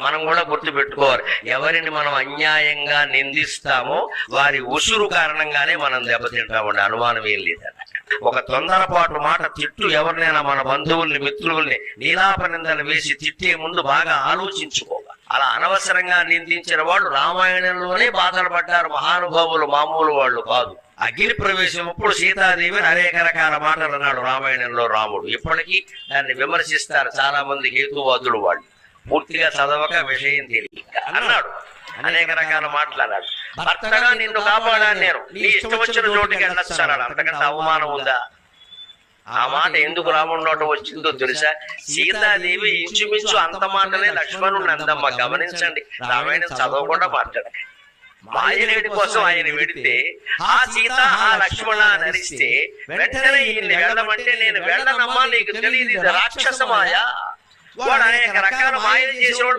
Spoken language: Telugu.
మనం కూడా గుర్తుపెట్టుకోవాలి. ఎవరిని మనం అన్యాయంగా నిందిస్తామో వారి ఉసురు కారణంగానే మనం దెబ్బతింటామండి, అనుమానం ఏం లేదన్న. ఒక తొందరపాటు మాట తిట్టు ఎవరినైనా మన బంధువుల్ని మిత్రుల్ని నీలాపనిందలు వేసి తిట్టే ముందు బాగా ఆలోచించుకోవాలి. అలా అనవసరంగా నిందించిన వాళ్ళు రామాయణంలోనే బాధలు పడ్డారు మహానుభావులు, మామూలు వాళ్ళు కాదు. అగ్ని ప్రవేశం అప్పుడు సీతాదేవిని అనేక రకాల మాటలు అన్నాడు రామాయణంలో రాముడు. ఇప్పటికీ దాన్ని విమర్శిస్తారు చాలా మంది హేతువాదులు, వాళ్ళు పూర్తిగా చదవక విషయం తెలియక అన్నాడు, అనేక రకాల మాటలు అన్నాడు. భర్తగా నిన్ను కాపాడాను నేను, నీ ఇష్టం వచ్చిన చోటికి వెళ్ళొచ్చు అన్నాడు. అంతకంటే అవమానం ఉందా? ఆ మాట ఎందుకు రాముడి నోట వచ్చిందో తెలుసా? సీతాదేవి ఇంచుమించు అంత మాటలే లక్ష్మణుడు అందమ్మ. గమనించండి, రామాయణం చదవకుండా మాట్లాడారు. మాయనేటి కోసం ఆయన వెడితే ఆ సీత ఆ లక్ష్మణ నరిస్తే వెంటనే ఈయన్ని వెళ్ళమంటే నేను వెళ్ళనమ్మా, నీకు తెలియదు ఇది రాక్షస మాయ. వాడు అనేక రకాల మాయలు చేసేవాడు.